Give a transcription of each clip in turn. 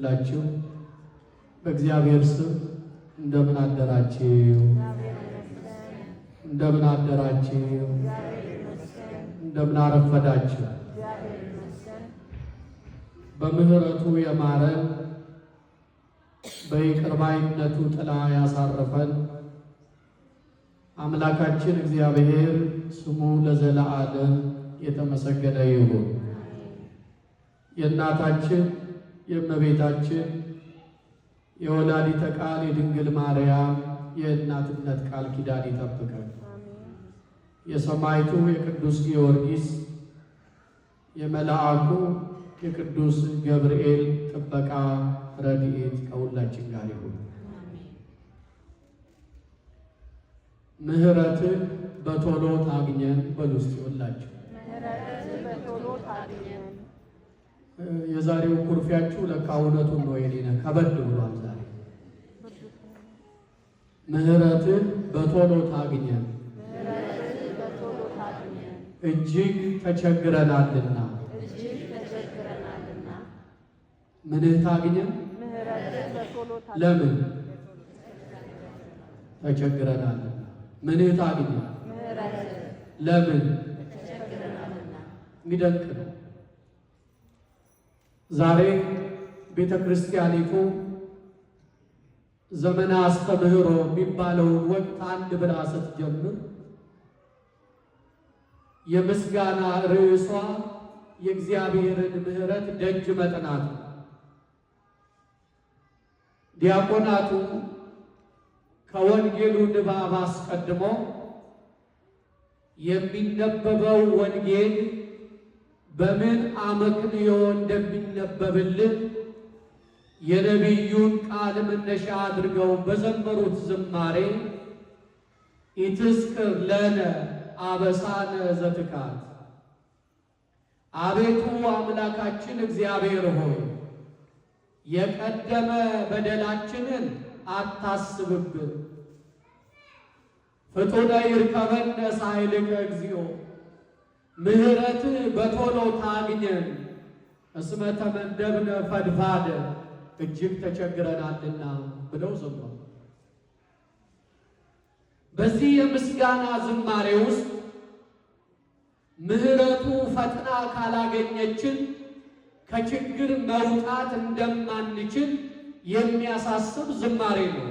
ሁላችሁ በእግዚአብሔር ስም እንደምን አደራችሁ? እንደምን አደራችሁ? እንደምን አረፈዳችሁ? በምህረቱ የማረን በይቅር ባይነቱ ጥላ ያሳረፈን አምላካችን እግዚአብሔር ስሙ ለዘለዓለም የተመሰገነ ይሁን። የእናታችን የእመቤታችን የወላዲተ ቃል የድንግል ማርያም የእናትነት ቃል ኪዳን ይጠብቀን። የሰማዕቱ የቅዱስ ጊዮርጊስ የመልአኩ የቅዱስ ገብርኤል ጥበቃ ረድኤት ከሁላችን ጋር ይሁን። ምህረትን በቶሎ ታግኘን በሉ እስቲ ሁላችሁ። የዛሬው ኩርፊያችሁ ለካ እውነቱን ነው። የኔነ ከበድ ብሏል ዛሬ። ምህረትን በቶሎ ታግኘን እጅግ ተቸግረናልና። ምንህ ታግኘን? ለምን ተቸግረናልና። ምንህ ታግኘን? ለምን? የሚደንቅ ነው። ዛሬ ቤተ ክርስቲያኒቱ ዘመነ አስተምህሮ የሚባለውን ወቅት አንድ ብላ ስትጀምር የምስጋና ርዕሷ የእግዚአብሔርን ምሕረት ደጅ መጥናት። ዲያቆናቱ ከወንጌሉ ንባብ አስቀድሞ የሚነበበው ወንጌል በምን አመክንዮ እንደሚነበብልን የነቢዩን ቃል መነሻ አድርገው በዘመሩት ዝማሬ ኢትዝክር ለነ አበሳነ ዘትካት፣ አቤቱ አምላካችን እግዚአብሔር ሆይ የቀደመ በደላችንን አታስብብን። ፍጡነ ይርከበነ ሳይልከ እግዚኦ፣ ምህረትህ በቶሎ ታግኘን። እስመ ተመንደብነ ፈድፋደ፣ እጅግ ተቸግረናልና ብለው ዘመሩ። በዚህ የምስጋና ዝማሬ ውስጥ ምህረቱ ፈጥና ካላገኘችን ከችግር መውጣት እንደማንችል የሚያሳስብ ዝማሬ ነው።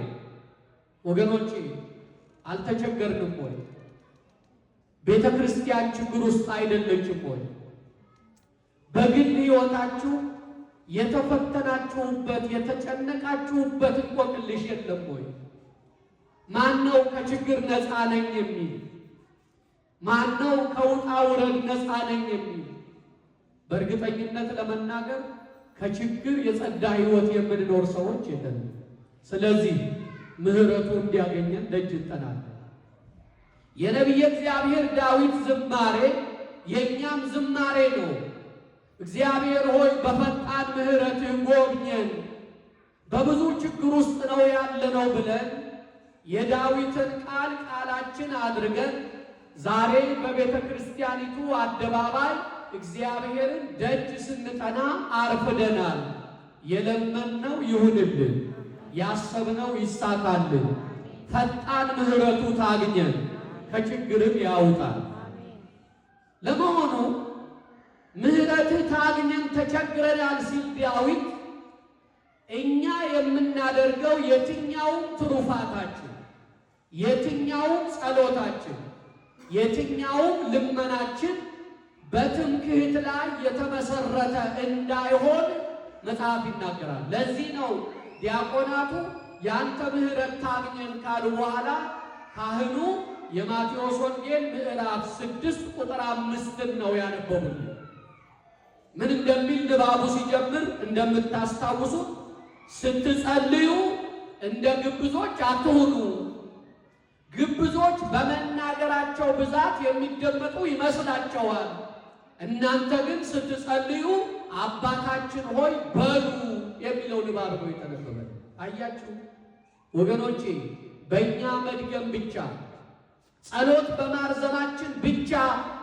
ወገኖቼ አልተቸገርንም ወይ? ቤተ ክርስቲያን ችግር ውስጥ አይደለችም ወይ? በግል ሕይወታችሁ የተፈተናችሁበት የተጨነቃችሁበት እንቆቅልሽ የለም ወይ? ማነው ከችግር ነፃ ነኝ የሚል? ማነው ከውጣ ውረድ ነፃ ነኝ የሚል? በእርግጠኝነት ለመናገር ከችግር የጸዳ ሕይወት የምንኖር ሰዎች የለንም። ስለዚህ ምህረቱ እንዲያገኘን ደጅ እንጠናለን። የነቢየ እግዚአብሔር ዳዊት ዝማሬ የእኛም ዝማሬ ነው። እግዚአብሔር ሆይ በፈጣን ምህረትህ ጎብኘን፣ በብዙ ችግር ውስጥ ነው ያለነው ብለን የዳዊትን ቃል ቃላችን አድርገን ዛሬ በቤተ ክርስቲያኒቱ አደባባይ እግዚአብሔርን ደጅ ስንጠና አርፍደናል። የለመንነው ይሁንልን፣ ያሰብነው ይሳካልን፣ ፈጣን ምህረቱ ታግኘን፣ ከችግርም ያውጣል። ለመሆኑ ምህረትህ ታግኘን ተቸግረናል ሲል ዳዊት እኛ የምናደርገው የትኛውም ትሩፋታችን፣ የትኛውም ጸሎታችን፣ የትኛውም ልመናችን በትምክህት ላይ የተመሰረተ እንዳይሆን መጽሐፍ ይናገራል። ለዚህ ነው ዲያቆናቱ ያንተ ምህረት ታግኘን ካሉ በኋላ ካህኑ የማቴዎስ ወንጌል ምዕራፍ 6 ቁጥር 5 ነው ያነበቡልን። ምን እንደሚል ንባቡ ሲጀምር እንደምታስታውሱት ስትጸልዩ እንደ ግብዞች አትሁኑ። ግብዞች በመናገራቸው ብዛት የሚደመጡ ይመስላቸዋል። እናንተ ግን ስትጸልዩ አባታችን ሆይ በሉ የሚለው ንባብ ነው የተነበበው። አያችሁ ወገኖቼ፣ በእኛ መድገም ብቻ ጸሎት በማርዘማችን ብቻ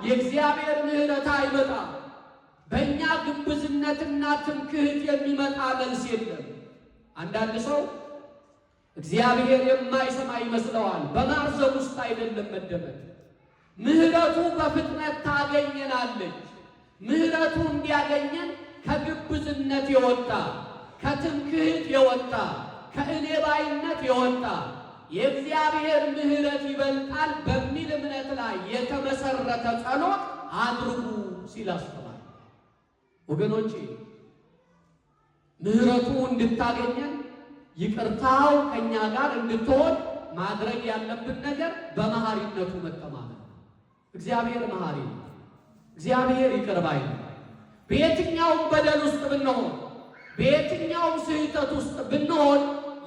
የእግዚአብሔር ምሕረት አይመጣም። በእኛ ግብዝነትና ትምክህት የሚመጣ መልስ የለም። አንዳንድ ሰው እግዚአብሔር የማይሰማ ይመስለዋል። በማርዘም ውስጥ አይደለም መደመጥ። ምሕረቱ በፍጥነት ታገኘናለች። ምሕረቱ እንዲያገኘን ከግብዝነት የወጣ ከትምክህት የወጣ ከእኔ ባይነት የወጣ የእግዚአብሔር ምሕረት ይበልጣል በሚል እምነት ላይ የተመሰረተ ጸሎት አድርጉ ሲል አስተማር። ወገኖቼ ምሕረቱ እንድታገኘን ይቅርታው ከኛ ጋር እንድትሆን ማድረግ ያለብን ነገር በመሐሪነቱ መተማመን። እግዚአብሔር መሐሪ ነው። እግዚአብሔር ይቅር ባይ ነው። በየትኛውም በደል ውስጥ ብንሆን፣ በየትኛውም ስህተት ውስጥ ብንሆን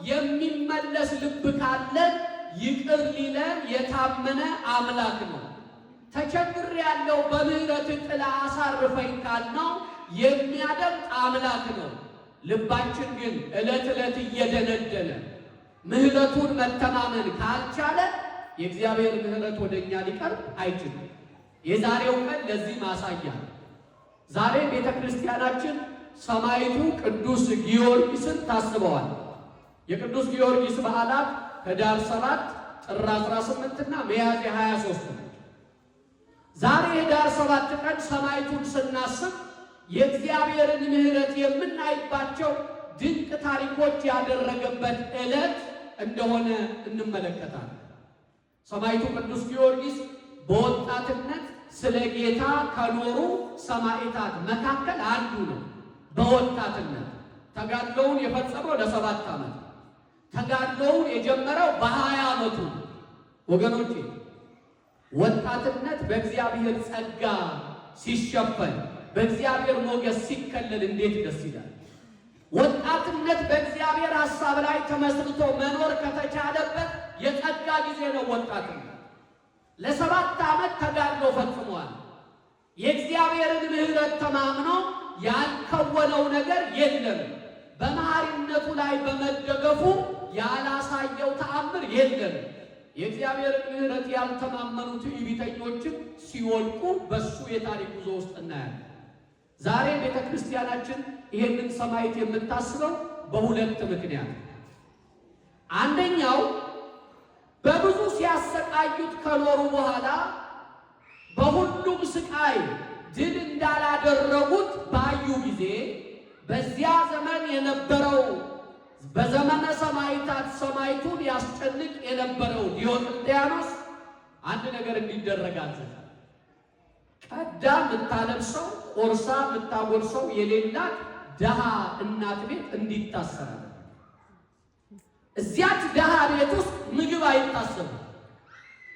የሚመለስ ልብ ካለን ይቅር ሊለን የታመነ አምላክ ነው። ተቸግሬያለሁ በምህረት ጥላ አሳርፈኝ ካልነው የሚያደምጥ አምላክ ነው። ልባችን ግን ዕለት ዕለት እየደነደነ ምህረቱን መተማመን ካልቻለ የእግዚአብሔር ምህረት ወደኛ ሊቀርብ አይችልም። የዛሬው ቀን ለዚህ ማሳያ። ዛሬ ቤተ ክርስቲያናችን ሰማዕቱ ቅዱስ ጊዮርጊስን ታስበዋል። የቅዱስ ጊዮርጊስ በዓላት ኅዳር 7፣ ጥር 18 እና ሚያዝያ 23 ነው። ዛሬ ኅዳር 7 ቀን ሰማዕቱን ስናስብ የእግዚአብሔርን ምህረት የምናይባቸው ድንቅ ታሪኮች ያደረገበት ዕለት እንደሆነ እንመለከታለን። ሰማዕቱ ቅዱስ ጊዮርጊስ በወጣትነት ስለ ጌታ ከኖሩ ሰማዕታት መካከል አንዱ ነው። በወጣትነት ተጋድሎውን የፈጸመው ለ7 ዓመት፣ ተጋድሎውን የጀመረው በ20 ዓመቱ። ወገኖቼ ወጣትነት በእግዚአብሔር ጸጋ ሲሸፈን፣ በእግዚአብሔር ሞገስ ሲከለል እንዴት ደስ ይላል! ወጣትነት በእግዚአብሔር ሐሳብ ላይ ተመስርቶ መኖር ከተቻለበት የጸጋ ጊዜ ነው። ወጣትነት ለ7 ዓመት ተጋድሎ ፈጽሟል። የእግዚአብሔርን ምህረት ተማምኖ ያልከወነው ነገር የለም። በመሐሪነቱ ላይ በመደገፉ ያላሳየው ተአምር የለም። የእግዚአብሔርን ምህረት ያልተማመኑት ትዕቢተኞችም ሲወድቁ በሱ የታሪክ ጉዞ ውስጥ እናያለን። ዛሬ ቤተ ክርስቲያናችን ይሄንን ሰማዕት የምታስበው በሁለት ምክንያት። አንደኛው በብዙ ሲያሰቃዩት ከኖሩ በኋላ በሁሉም ስቃይ ድል እንዳላደረጉት ባዩ ጊዜ በዚያ ዘመን የነበረው በዘመነ ሰማዕታት ሰማዕቱን ያስጨንቅ የነበረው ዲዮቅልጥያኖስ አንድ ነገር እንዲደረግ አዘዘ። ቀዳ የምታለብሰው ቆርሳ የምታጎርሰው የሌላት ድሃ እናት ቤት እንዲታሰር። እዚያች ድሃ ቤት ውስጥ ምግብ አይታሰብም።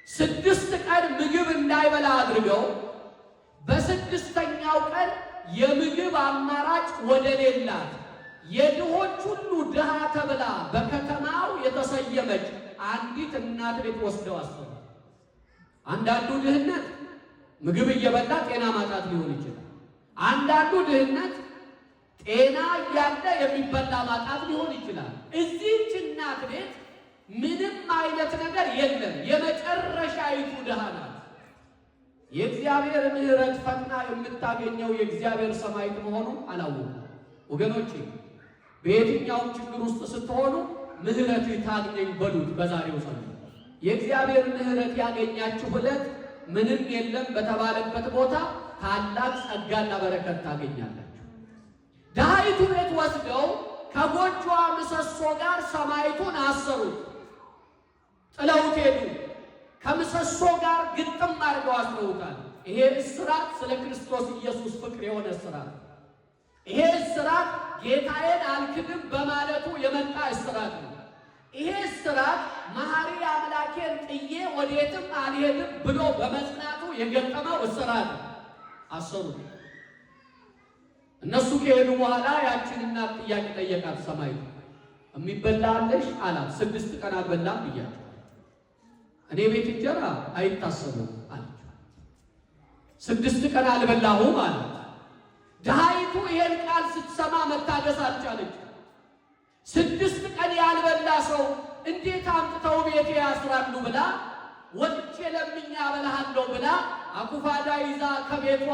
6 ቀን ምግብ እንዳይበላ አድርገው በ6ኛው ቀን የምግብ አማራጭ ወደ ሌላት የድሆች ሁሉ ድሃ ተብላ በከተማው የተሰየመች አንዲት እናት ቤት ወስደው አሰሩ። አንዳንዱ ድህነት ምግብ እየበላ ጤና ማጣት ሊሆን ይችላል። አንዳንዱ ድህነት ጤና እያለ የሚበላ ማጣት ሊሆን ይችላል። እዚህች እናት ቤት ምንም አይነት ነገር የለም። የመጨረሻይቱ ድሃ ናት። የእግዚአብሔር ምህረት ፈጥና የምታገኘው የእግዚአብሔር ሰማዕት መሆኑ አላወቁም። ወገኖቼ በየትኛውም ችግር ውስጥ ስትሆኑ ምህረት ታግኘኝ በሉት። በዛሬው ጸሎት የእግዚአብሔር ምህረት ያገኛችሁ ዕለት ምንም የለም በተባለበት ቦታ ታላቅ ጸጋና በረከት ታገኛላችሁ። ድሃይቱ ቤት ወስደው ከጎጆዋ ምሰሶ ጋር ሰማዕቱን አሰሩት። ጥለውት ሄዱ። ከምሰሶ ጋር ግጥም አድርገው አስረውታል። ይሄ እስራት ስለ ክርስቶስ ኢየሱስ ፍቅር የሆነ እስራት፣ ይሄ እስራት ጌታዬን አልክድም በማለቱ የመጣ እስራት ነው። ይሄ እስራት መሐሪ አምላኬን ጥዬ ወዴትም አልሄድም ብሎ በመጽናቱ የገጠመው እስራት ነው። አሰሩት። እነሱ ከሄዱ በኋላ ያችን እናት ጥያቄ ጠየቃት። ሰማዕቱ የሚበላ አለሽ አላት። 6 ቀን አልበላም ብያቸው እኔ ቤት እንጀራ አይታሰብም አለች። 6 ቀን አልበላሁም አላት። ድሃይቱ ይሄን ቃል ስትሰማ መታገስ አልቻለች። 6 ቀን ያልበላ ሰው እንዴት አምጥተው ቤቴ ያስራሉ ብላ ወጥቼ ለምኛ አበላሃለሁ ብላ አኩፋዳ ይዛ ከቤቷ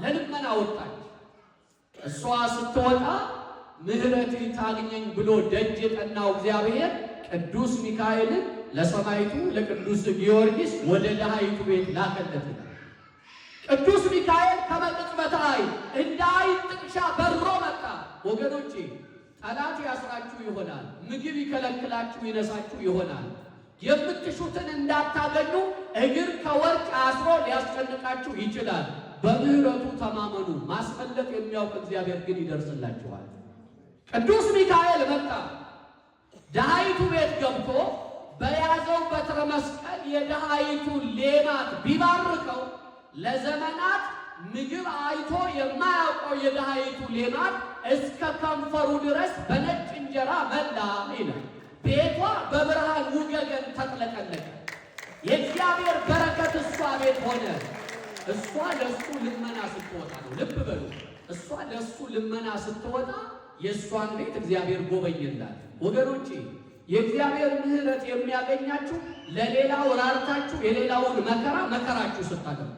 ለልመና ወጣች። እሷ ስትወጣ ምሕረትህ ታግኘኝ ብሎ ደጅ የጠናው እግዚአብሔር ቅዱስ ሚካኤልን ለሰማዕቱ ለቅዱስ ጊዮርጊስ ወደ ድሃይቱ ቤት ላከለት። ቅዱስ ሚካኤል ከመቅጽበተ ዓይን እንደ ዓይን ጥቅሻ በርሮ መጣ። ወገኖቼ ጠላት ያስራችሁ ይሆናል፣ ምግብ ይከለክላችሁ ይነሳችሁ ይሆናል። የምትሹትን እንዳታገኙ እግር ከወርቅ አስሮ ሊያስጨንቃችሁ ይችላል። በምህረቱ ተማመኑ። ማስመለጥ የሚያውቅ እግዚአብሔር ግን ይደርስላችኋል። ቅዱስ ሚካኤል መጣ። ድሃይቱ ቤት ገብቶ በያዘው በትረ መስቀል የድሃይቱን ሌማት ቢባርከው ለዘመናት ምግብ አይቶ የማያውቀው የድሃይቱ ሌማት እስከ ከንፈሩ ድረስ በነጭ እንጀራ መላ ይላል። ቤቷ በብርሃን ውገገን ተጥለቀለቀ። የእግዚአብሔር በረከት እሷ ቤት ሆነ። እሷ ለሱ ልመና ስትወጣ ነው። ልብ በሉ። እሷ ለሱ ልመና ስትወጣ የእሷን ቤት እግዚአብሔር ጎበኘላት። ወገኖቼ የእግዚአብሔር ምሕረት የሚያገኛችሁ ለሌላው ራርታችሁ የሌላውን መከራ መከራችሁ ስታደርጉ።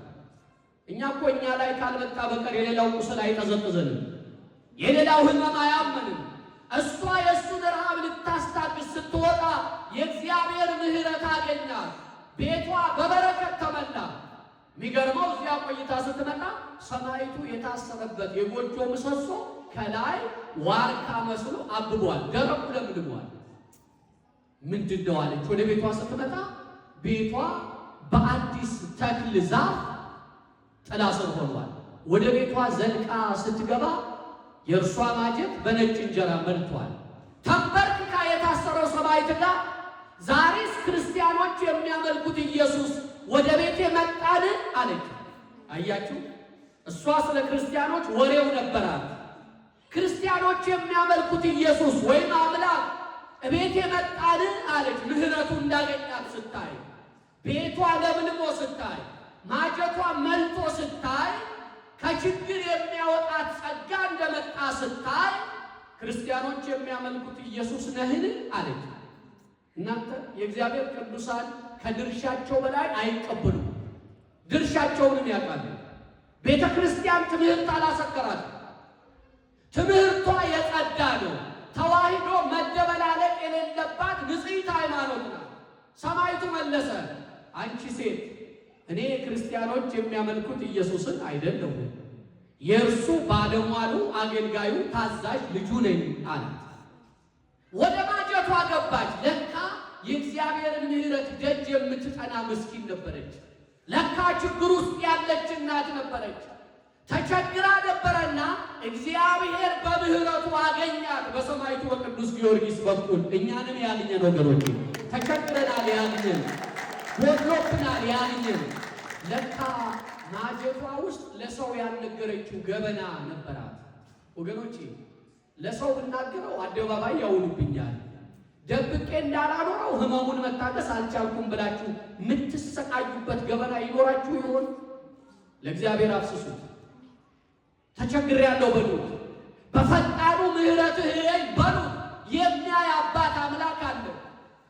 እኛ እኮ እኛ ላይ ካልመጣ በቀር የሌላው ቁስል አይጠዘጥዘንም፣ የሌላው ሕመም አያመንም። እሷ የእሱን ረሃብ ልታስታግስ ስትወጣ የእግዚአብሔር ምሕረት አገኛት። ቤቷ በበረከት ተመላ። የሚገርመው እዚያ ቆይታ ስትመጣ ሰማዕቱ የታሰረበት የጎጆ ምሰሶ ከላይ ዋርካ መስሎ አብቧል፣ ደረቁ ለምልሟል። ምንድን ነው አለች። ወደ ቤቷ ስትመጣ ቤቷ በአዲስ ተክል ዛፍ ጥላ ስር ሆኗል። ወደ ቤቷ ዘልቃ ስትገባ የእርሷ ማጀት በነጭ እንጀራ መልቷል። ተንበርክካ የታሰረው ሰማዕት ጋር ዛሬስ ክርስቲያኖች የሚያመልኩት ኢየሱስ ወደ ቤቴ መጣን አለች። አያችሁ፣ እሷ ስለ ክርስቲያኖች ወሬው ነበራት። ክርስቲያኖች የሚያመልኩት ኢየሱስ ወይም አምላክ እቤቴ መጣን አለች። ምሕረቱ እንዳገኛት ስታይ፣ ቤቷ ለምልሞ ስታይ፣ ማጀቷ መልቶ ስታይ፣ ከችግር የሚያወጣት ጸጋ እንደመጣ ስታይ ክርስቲያኖች የሚያመልኩት ኢየሱስ ነህን አለች። እናንተ የእግዚአብሔር ቅዱሳን ከድርሻቸው በላይ አይቀበሉም። ድርሻቸውንም ያውቃሉ። ቤተ ክርስቲያን ትምህርት አላሰከራት። ትምህርቷ የጸዳ ነው። ተዋሂዶ መደበላለቅ የሌለባት ንጽሕት ሃይማኖት ናት። ሰማዕቱ መለሰ፣ አንቺ ሴት እኔ ክርስቲያኖች የሚያመልኩት ኢየሱስን አይደለሁም፣ የእርሱ ባለሟሉ አገልጋዩ ታዛዥ ልጁ ነኝ አላት። ወደ ማጀቷ ገባች። ለካ የእግዚአብሔርን ምሕረት ደጅ የምትጠና ምስኪን ነበረች። ለካ ችግር ውስጥ ያለች እናት ነበረች። ተቸግራ ነበረና እግዚአብሔር በምሕረቱ አገኛት። በሰማዕቱ በቅዱስ ጊዮርጊስ በኩል እኛንም ያግኘን ወገኖች፣ ተቸግረናል ያግኘን፣ ጎድሎብናል ያግኘን። ለካ ማጀቷ ውስጥ ለሰው ያልነገረችው ገበና ነበራት። ወገኖቼ ለሰው ብናገረው አደባባይ ያውሉብኛል፣ ደብቄ እንዳላኖረው ሕመሙን መታገስ አልቻልኩም ብላችሁ የምትሰቃዩበት ገበና ይኖራችሁ ይሆን? ለእግዚአብሔር አፍስሱት። ተቸግሬያለሁ በሉት። በፈጣኑ ምሕረትህ በሉት። የሚያይ አባት አምላክ አለ።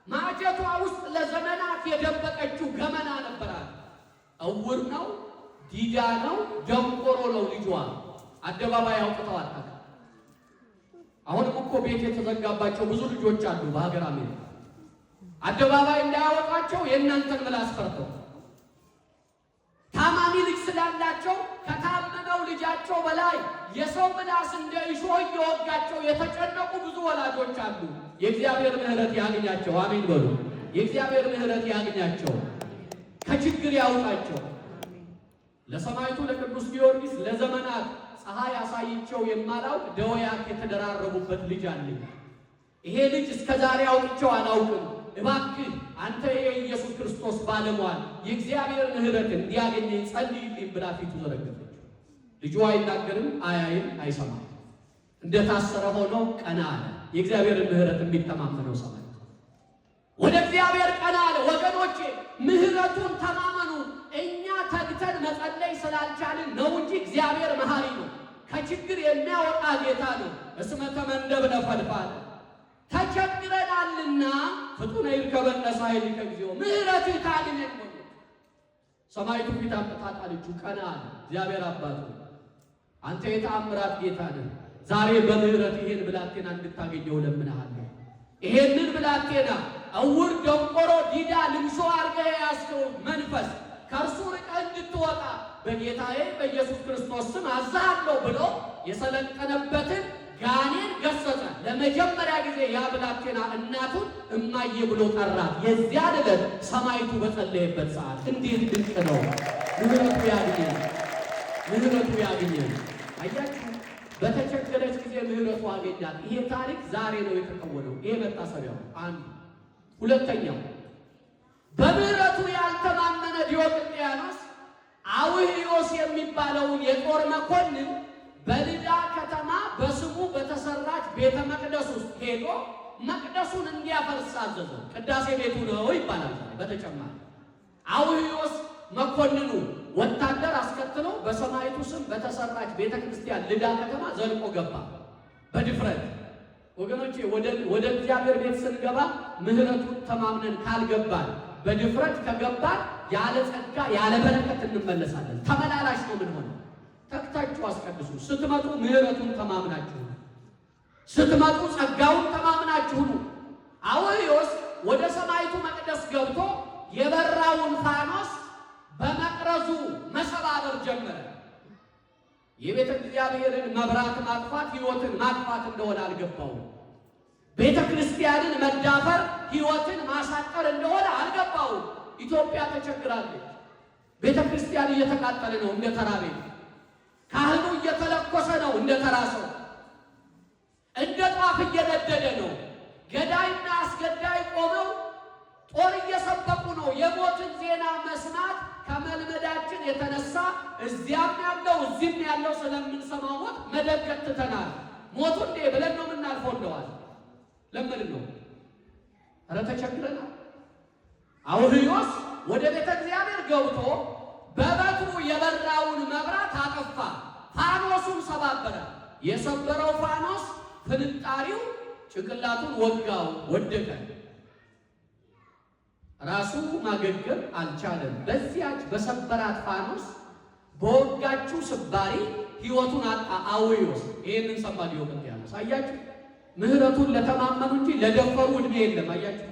ማጀቷ ውስጥ ለዘመናት የደበቀችው ገመና ነበራት። እውር ነው፣ ዲዳ ነው፣ ደንቆሮ ነው ልጇ። አደባባይ አውጥተዋል። አሁንም እኮ ቤት የተዘጋባቸው ብዙ ልጆች አሉ በሀገር አሜሪካ። አደባባይ እንዳያወጧቸው የእናንተን ምላስ ፈርተው ታማሚ ልጅ ስላላቸው ከታመመው ልጃቸው በላይ የሰው ምላስ እንደ እሾህ እየወጋቸው የተጨነቁ ብዙ ወላጆች አሉ። የእግዚአብሔር ምሕረት ያግኛቸው። አሜን በሉ። የእግዚአብሔር ምሕረት ያግኛቸው፣ ከችግር ያውጣቸው። ለሰማዕቱ ለቅዱስ ጊዮርጊስ ለዘመናት ፀሐይ አሳይቸው የማላውቅ ደወያት የተደራረቡበት ልጅ አለኝ። ይሄ ልጅ እስከ ዛሬ አውጥቼው አላውቅም። እባክህ አንተ የኢየሱስ ክርስቶስ ባለሟል የእግዚአብሔር ምሕረት እንዲያገኘኝ ጸልይልኝ ብላ ፊቱ ዘረገፈች። ልጁ አይናገርም፣ አያይም፣ አይሰማም። እንደታሰረ ሆኖ ቀና አለ። የእግዚአብሔርን ምሕረት የሚተማመነው ሰማዕት ወደ እግዚአብሔር ቀና አለ። ወገኖቼ ምሕረቱን ተማመኑ። እኛ ተግተን መጸለይ ስላልቻልን ነው እንጂ እግዚአብሔር መሐሪ ነው። ከችግር የሚያወጣ ጌታ ነው። እስመ ተመንደብነ ፈልፋለ ተቸግረናልና ፍጡነ ይርከበነ ሳይልከ እግዚኦ ምሕረትህ ታግኘን። ሰማዕቱ ፊት አምጥታ ጣለችው። ቀና አለ። እግዚአብሔር አባቱ አንተ የተአምራት ጌታ ነህ። ዛሬ በምህረት ይሄን ብላቴና እንድታገኘው ለምንሃለሁ። ይሄንን ብላቴና እውር፣ ደንቆሮ፣ ዲዳ፣ ልምሾ አድርገህ የያዝከው መንፈስ ከእርሱ ርቀህ እንድትወጣ በጌታዬ በኢየሱስ ክርስቶስ ስም አዝሃለሁ ብሎ የሰለጠነበትን ጋኔን ገሰጸ። ለመጀመሪያ ጊዜ ያ ብላቴና እናቱን እማዬ ብሎ ጠራት። የዚያን ዕለት ሰማይቱ በጸለየበት ሰዓት እንዴት ድንቅ ነው! ምህረቱ ያግኘን፣ ምህረቱ ያግኘን። አያችሁ፣ በተቸገረች ጊዜ ምህረቱ አገኛት። ይሄ ታሪክ ዛሬ ነው የተከወነው። ይሄ መታሰቢያው አንዱ። ሁለተኛው በምህረቱ ያልተማመነ ዲዮቅልጥያኖስ አውህዮስ የሚባለውን የጦር መኮንን በልዳ ከተማ በስሙ በተሰራች ቤተ መቅደስ ውስጥ ሄዶ መቅደሱን እንዲያፈርስ አዘዘው። ቅዳሴ ቤቱ ነው ይባላል። በተጨማሪ አውህዮስ መኮንኑ ወታደር አስከትሎ በሰማይቱ ስም በተሰራች ቤተ ክርስቲያን ልዳ ከተማ ዘልቆ ገባ በድፍረት። ወገኖቼ ወደ እግዚአብሔር ቤት ስንገባ ምህረቱን ተማምነን ካልገባን፣ በድፍረት ከገባን ያለ ጸጋ ያለ በረከት እንመለሳለን። ተመላላሽ ነው ምን ሆነ። ተክታችሁ አስቀድሱ። ስትመጡ ምህረቱን ተማምናችሁ፣ ስትመጡ ጸጋውን ተማምናችሁ ነው። አውህዮስ ወደ ሰማይቱ መቅደስ ገብቶ የበራውን ፋኖስ በመቅረዙ መሰባበር ጀመረ። የቤተ እግዚአብሔርን መብራት ማጥፋት ሕይወትን ማጥፋት እንደሆነ አልገባውም። ቤተ ክርስቲያንን መዳፈር ሕይወትን ማሳጠር እንደሆነ አልገባውም። ኢትዮጵያ ተቸግራለች። ቤተ ክርስቲያን እየተቃጠለ ነው እንደ ተራ ቤት። ካህኑ እየተለኮሰ ነው እንደ ተራ ሰው። እንደ ጧፍ እየነደደ ነው። ገዳይና አስገዳይ ቆመው ጦር እየሰበቁ ነው። የሞትን ዜና መስማት ከመልመዳችን የተነሳ እዚያም ያለው እዚህም ያለው ስለምንሰማው ሞት መደገት ትተናል። ሞቱ እንዴ ብለን ነው የምናልፈው። እንደዋል ለምን ነው? ኧረ ተቸግረናል። አውህዮስ ወደ ቤተ እግዚአብሔር ገብቶ በበትሩ የበራውን መብራት አጠፋ። ፋኖሱን ሰባበረ። የሰበረው ፋኖስ ፍንጣሪው ጭንቅላቱን ወጋው፣ ወደቀ። ራሱ ማገገም አልቻለም። በዚያች በሰበራት ፋኖስ በወጋችው ስባሪ ሕይወቱን አጣ አውህዮስ። ይህንን ሰማ ዲዮቅልጥያኖስ። አያችሁ፣ ምህረቱን ለተማመኑ እንጂ ለደፈሩ ዕድሜ የለም። አያችሁ፣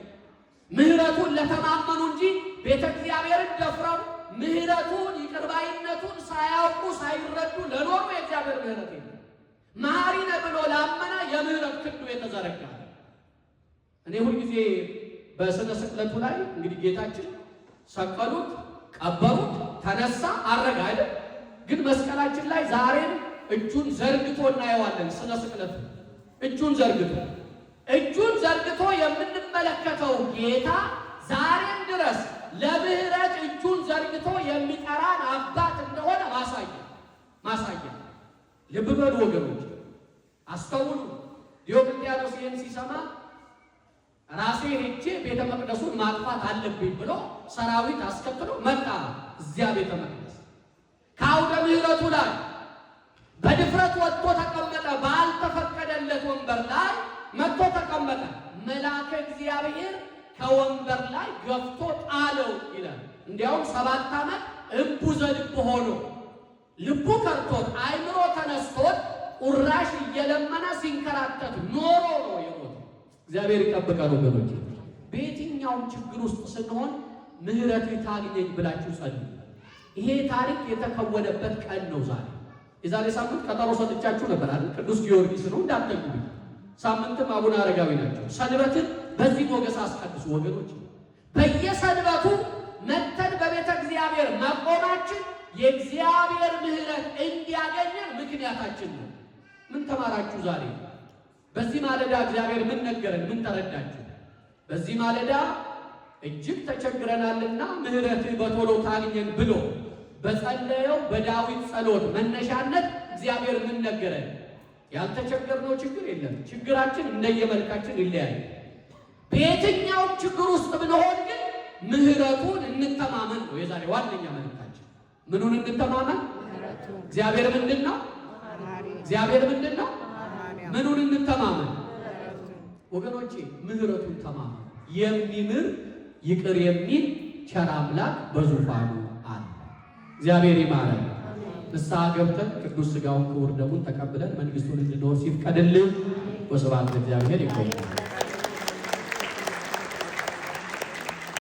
ምህረቱን ለተማመኑ እንጂ ቤተ እግዚአብሔርን ደፍረው ምህረቱን ይቅርባይነቱን ሳያውቁ ሳይረዱ ለኖሩ የእግዚአብሔር ምህረት የለም። መሐሪ ነህ ብሎ ላመነ የምህረት ክንዱ የተዘረጋ። እኔ ሁልጊዜ በስነ ስቅለቱ ላይ እንግዲህ ጌታችን ሰቀሉት፣ ቀበሩት፣ ተነሳ፣ አረገ አይደል? ግን መስቀላችን ላይ ዛሬም እጁን ዘርግቶ እናየዋለን። ስነ ስቅለቱ እጁን ዘርግቶ የምንመለከተው ጌታ ዛሬም ድረስ ለምህረት እጁን ዘርግቶ የሚጠራን አባት እንደሆነ ማሳያ። ልብ በሉ ወገኖች፣ አስተውሉ። ዲዮቅልጥያኖስ ይህን ሲሰማ ራሴ ሄጄ ቤተ መቅደሱን ማጥፋት አለብኝ ብሎ ሰራዊት አስከትሎ መጣ። እዚያ ቤተ መቅደስ ከአውደ ምህረቱ ላይ በድፍረት ወጥቶ ተቀመጠ። ባልተፈቀደለት ወንበር ላይ መጥቶ ተቀመጠ። መልአከ እግዚአብሔር ከወንበር ላይ ገፍቶ ጣለው ይላል። እንዲያውም 7 ዓመት እምቡዘ ልብ ሆኖ ልቡ ከርቶት አይምሮ ተነስቶት ቁራሽ እየለመነ ሲንከራተት ኖሮ ነው የሞተው። እግዚአብሔር ይጠብቃል ወገኖች። በየትኛውም ችግር ውስጥ ስንሆን ምህረት ታግኘኝ ብላችሁ ጸልዩ። ይሄ ታሪክ የተከወነበት ቀን ነው ዛሬ። የዛሬ ሳምንት ቀጠሮ ሰጥቻችሁ ነበር አይደል? ቅዱስ ጊዮርጊስ ነው እንዳትጠጉ። ሳምንትም አቡነ አረጋዊ ናቸው። ሰንበትን በዚህ ሞገስ አስቀድሱ ወገኖች። በየሰንበቱ መተን በቤተ እግዚአብሔር መቆማችን የእግዚአብሔር ምህረት እንዲያገኘን ምክንያታችን ነው። ምን ተማራችሁ ዛሬ? በዚህ ማለዳ እግዚአብሔር ምን ነገረን? ምን ተረዳችሁ? በዚህ ማለዳ እጅግ ተቸግረናልና ምህረትህ በቶሎ ታግኘን ብሎ በጸለየው በዳዊት ጸሎት መነሻነት እግዚአብሔር ምን ነገረን? ያልተቸገርነው ችግር የለም። ችግራችን እንደየመልካችን ይለያል። በየትኛውም ችግር ውስጥ ብንሆን ግን ምህረቱን እንተማመን ነው የዛሬ ዋነኛ መልእክታችን። ምኑን እንተማመን? እግዚአብሔር ምንድን ነው? እግዚአብሔር ምንድን ነው? ምኑን እንተማመን? ወገኖቼ ምህረቱን ተማመን። የሚምር ይቅር የሚል ቸር አምላክ በዙፋኑ አለ። እግዚአብሔር ይማረን። ንስሐ ገብተን ቅዱስ ሥጋውን ክቡር ደሙን ተቀብለን መንግሥቱን እንድንወርስ ይፍቀድልን። ወስብሐት ለእግዚአብሔር። ይቆያል።